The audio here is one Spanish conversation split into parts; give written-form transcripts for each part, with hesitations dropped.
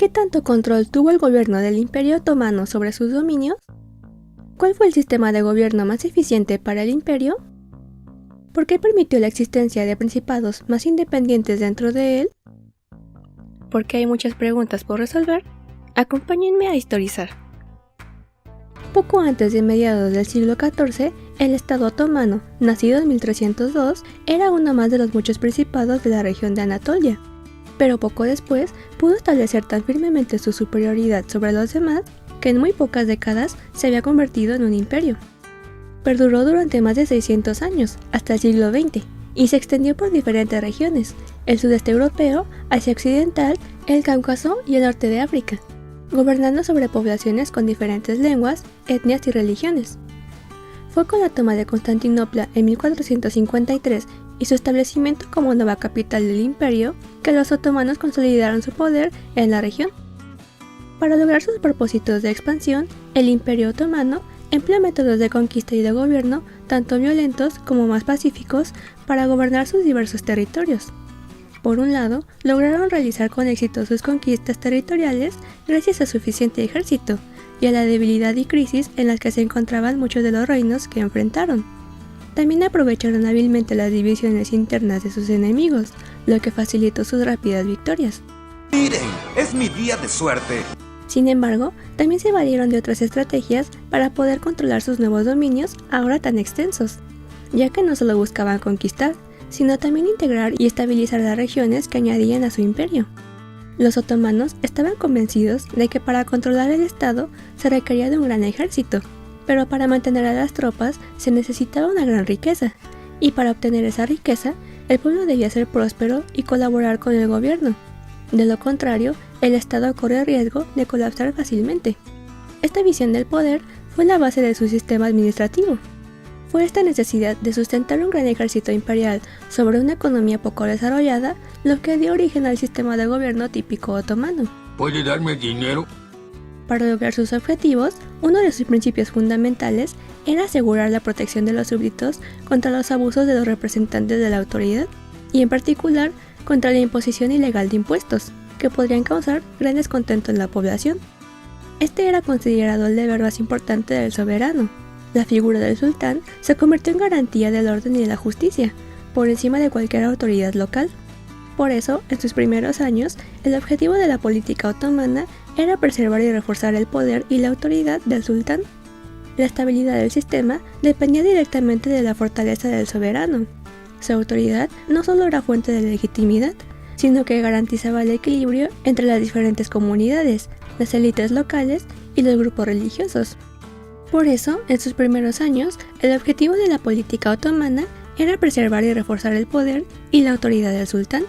¿Qué tanto control tuvo el gobierno del Imperio Otomano sobre sus dominios? ¿Cuál fue el sistema de gobierno más eficiente para el imperio? ¿Por qué permitió la existencia de principados más independientes dentro de él? Porque hay muchas preguntas por resolver, acompáñenme a historizar. Poco antes de mediados del siglo XIV, el Estado otomano, nacido en 1302, era uno más de los muchos principados de la región de Anatolia. Pero poco después pudo establecer tan firmemente su superioridad sobre los demás que en muy pocas décadas se había convertido en un imperio. Perduró durante más de 600 años, hasta el siglo XX, y se extendió por diferentes regiones, el sudeste europeo, Asia Occidental, el Cáucaso y el norte de África, gobernando sobre poblaciones con diferentes lenguas, etnias y religiones. Fue con la toma de Constantinopla en 1453 y su establecimiento como nueva capital del imperio que los otomanos consolidaron su poder en la región. Para lograr sus propósitos de expansión, el Imperio Otomano empleó métodos de conquista y de gobierno tanto violentos como más pacíficos para gobernar sus diversos territorios. Por un lado, lograron realizar con éxito sus conquistas territoriales gracias a suficiente ejército y a la debilidad y crisis en las que se encontraban muchos de los reinos que enfrentaron. También aprovecharon hábilmente las divisiones internas de sus enemigos, lo que facilitó sus rápidas victorias. ¡Miren! ¡Es mi día de suerte! Sin embargo, también se valieron de otras estrategias para poder controlar sus nuevos dominios ahora tan extensos, ya que no solo buscaban conquistar, sino también integrar y estabilizar las regiones que añadían a su imperio. Los otomanos estaban convencidos de que para controlar el estado se requería de un gran ejército, pero para mantener a las tropas se necesitaba una gran riqueza, y para obtener esa riqueza, el pueblo debía ser próspero y colaborar con el gobierno. De lo contrario, el estado corre riesgo de colapsar fácilmente. Esta visión del poder fue la base de su sistema administrativo. Fue esta necesidad de sustentar un gran ejército imperial sobre una economía poco desarrollada lo que dio origen al sistema de gobierno típico otomano. ¿Puede darme dinero? Para lograr sus objetivos, uno de sus principios fundamentales era asegurar la protección de los súbditos contra los abusos de los representantes de la autoridad, y en particular contra la imposición ilegal de impuestos, que podrían causar gran descontento en la población. Este era considerado el deber más importante del soberano. La figura del sultán se convirtió en garantía del orden y de la justicia, por encima de cualquier autoridad local. Por eso, en sus primeros años, el objetivo de la política otomana era preservar y reforzar el poder y la autoridad del sultán. La estabilidad del sistema dependía directamente de la fortaleza del soberano. Su autoridad no solo era fuente de legitimidad, sino que garantizaba el equilibrio entre las diferentes comunidades, las élites locales y los grupos religiosos. Por eso, en sus primeros años, el objetivo de la política otomana era preservar y reforzar el poder y la autoridad del sultán.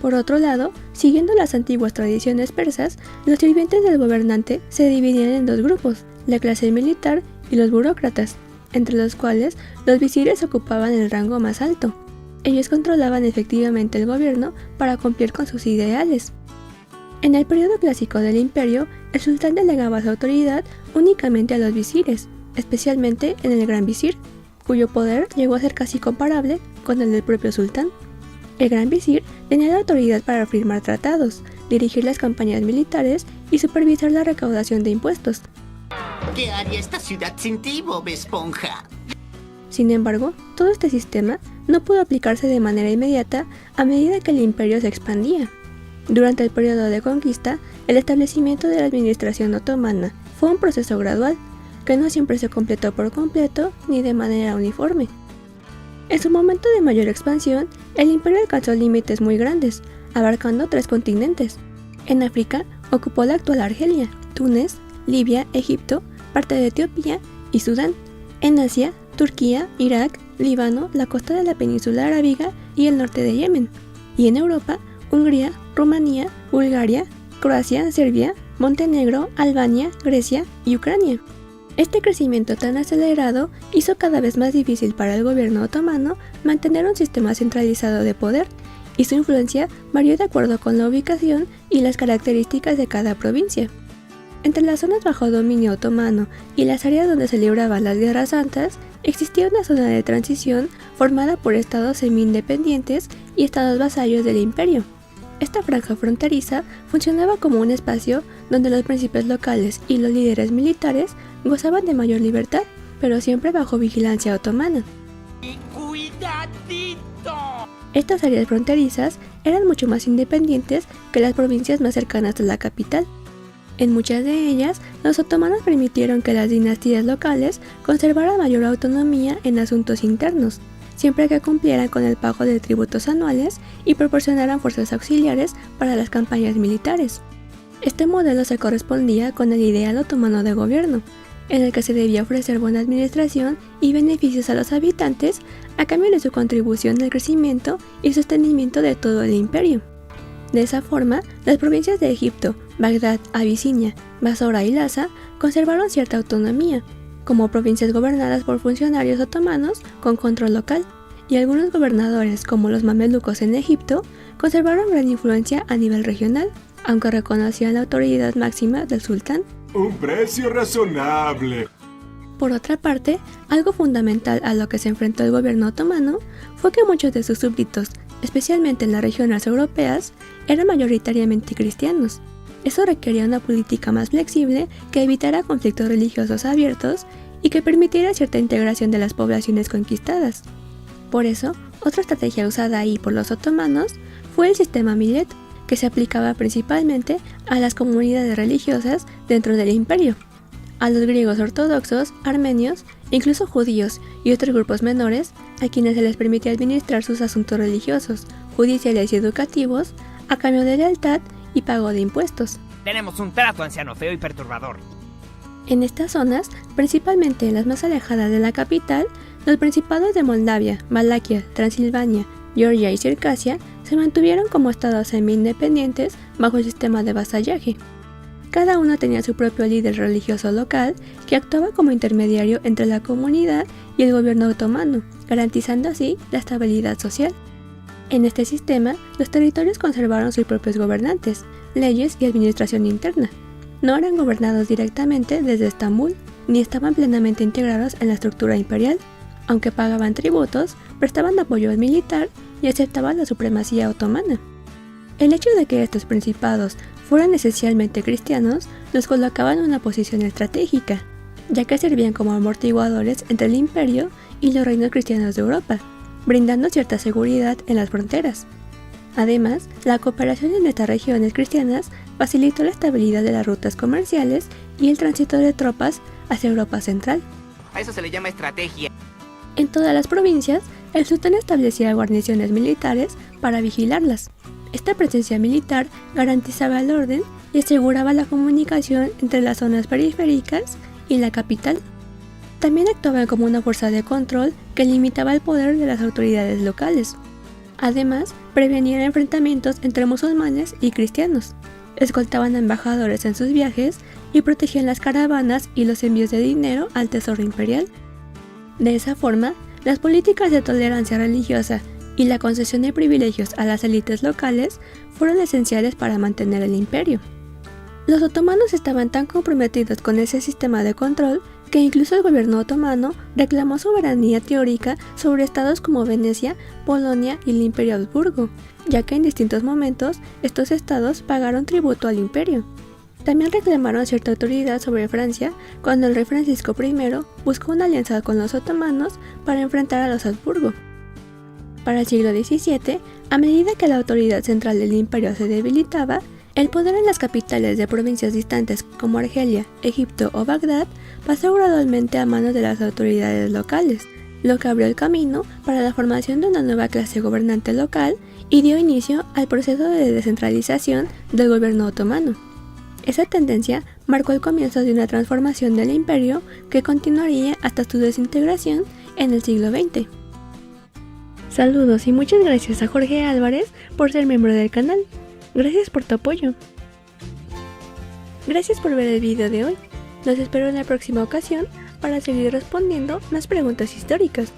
Por otro lado, siguiendo las antiguas tradiciones persas, los sirvientes del gobernante se dividían en dos grupos, la clase militar y los burócratas, entre los cuales los visires ocupaban el rango más alto. Ellos controlaban efectivamente el gobierno para cumplir con sus ideales. En el periodo clásico del imperio, el sultán delegaba su autoridad únicamente a los visires, especialmente en el gran visir, cuyo poder llegó a ser casi comparable con el del propio sultán. El gran visir tenía la autoridad para firmar tratados, dirigir las campañas militares y supervisar la recaudación de impuestos. ¿Qué haría esta ciudad sin ti, Bob Esponja? Sin embargo, todo este sistema no pudo aplicarse de manera inmediata a medida que el imperio se expandía. Durante el periodo de conquista, el establecimiento de la administración otomana fue un proceso gradual, que no siempre se completó por completo ni de manera uniforme. En su momento de mayor expansión, el imperio alcanzó límites muy grandes, abarcando 3 continentes. En África, ocupó la actual Argelia, Túnez, Libia, Egipto, parte de Etiopía y Sudán. En Asia, Turquía, Irak, Líbano, la costa de la península arábiga y el norte de Yemen. Y en Europa, Hungría, Rumanía, Bulgaria, Croacia, Serbia, Montenegro, Albania, Grecia y Ucrania. Este crecimiento tan acelerado hizo cada vez más difícil para el gobierno otomano mantener un sistema centralizado de poder, y su influencia varió de acuerdo con la ubicación y las características de cada provincia. Entre las zonas bajo dominio otomano y las áreas donde se libraban las guerras santas, existía una zona de transición formada por estados semi-independientes y estados vasallos del imperio. Esta franja fronteriza funcionaba como un espacio donde los príncipes locales y los líderes militares gozaban de mayor libertad, pero siempre bajo vigilancia otomana. ¡Cuidadito! Estas áreas fronterizas eran mucho más independientes que las provincias más cercanas a la capital. En muchas de ellas, los otomanos permitieron que las dinastías locales conservaran mayor autonomía en asuntos internos, siempre que cumplieran con el pago de tributos anuales y proporcionaran fuerzas auxiliares para las campañas militares. Este modelo se correspondía con el ideal otomano de gobierno, en el que se debía ofrecer buena administración y beneficios a los habitantes a cambio de su contribución al crecimiento y sostenimiento de todo el imperio. De esa forma, las provincias de Egipto, Bagdad, Abisinia, Basora y Lhasa conservaron cierta autonomía, como provincias gobernadas por funcionarios otomanos con control local, y algunos gobernadores, como los mamelucos en Egipto, conservaron gran influencia a nivel regional, aunque reconocían la autoridad máxima del sultán. Un precio razonable. Por otra parte, algo fundamental a lo que se enfrentó el gobierno otomano fue que muchos de sus súbditos, especialmente en las regiones europeas, eran mayoritariamente cristianos. Eso requería una política más flexible que evitara conflictos religiosos abiertos y que permitiera cierta integración de las poblaciones conquistadas. Por eso, otra estrategia usada ahí por los otomanos fue el sistema Millet, que se aplicaba principalmente a las comunidades religiosas dentro del imperio, a los griegos ortodoxos, armenios, incluso judíos y otros grupos menores, a quienes se les permitía administrar sus asuntos religiosos, judiciales y educativos, a cambio de lealtad y pago de impuestos. Tenemos un trato, anciano feo y perturbador. En estas zonas, principalmente en las más alejadas de la capital, los principados de Moldavia, Valaquia, Transilvania, Georgia y Circasia se mantuvieron como estados semi-independientes bajo el sistema de vasallaje. Cada uno tenía su propio líder religioso local que actuaba como intermediario entre la comunidad y el gobierno otomano, garantizando así la estabilidad social. En este sistema, los territorios conservaron sus propios gobernantes, leyes y administración interna. No eran gobernados directamente desde Estambul, ni estaban plenamente integrados en la estructura imperial. Aunque pagaban tributos, prestaban apoyo al militar y aceptaban la supremacía otomana. El hecho de que estos principados fueran esencialmente cristianos los colocaba en una posición estratégica, ya que servían como amortiguadores entre el imperio y los reinos cristianos de Europa, brindando cierta seguridad en las fronteras. Además, la cooperación en estas regiones cristianas facilitó la estabilidad de las rutas comerciales y el tránsito de tropas hacia Europa Central. A eso se le llama estrategia. En todas las provincias, el sultán establecía guarniciones militares para vigilarlas. Esta presencia militar garantizaba el orden y aseguraba la comunicación entre las zonas periféricas y la capital. También actuaba como una fuerza de control que limitaba el poder de las autoridades locales. Además, prevenían enfrentamientos entre musulmanes y cristianos, escoltaban a embajadores en sus viajes y protegían las caravanas y los envíos de dinero al tesoro imperial. De esa forma, las políticas de tolerancia religiosa y la concesión de privilegios a las élites locales fueron esenciales para mantener el imperio. Los otomanos estaban tan comprometidos con ese sistema de control que incluso el gobierno otomano reclamó soberanía teórica sobre estados como Venecia, Polonia y el Imperio Habsburgo, ya que en distintos momentos estos estados pagaron tributo al imperio. También reclamaron cierta autoridad sobre Francia cuando el rey Francisco I buscó una alianza con los otomanos para enfrentar a los Habsburgo. Para el siglo XVII, a medida que la autoridad central del imperio se debilitaba, el poder en las capitales de provincias distantes como Argelia, Egipto o Bagdad pasó gradualmente a manos de las autoridades locales, lo que abrió el camino para la formación de una nueva clase gobernante local y dio inicio al proceso de descentralización del gobierno otomano. Esa tendencia marcó el comienzo de una transformación del imperio que continuaría hasta su desintegración en el siglo XX. Saludos y muchas gracias a Jorge Álvarez por ser miembro del canal. Gracias por tu apoyo. Gracias por ver el video de hoy. Los espero en la próxima ocasión para seguir respondiendo más preguntas históricas.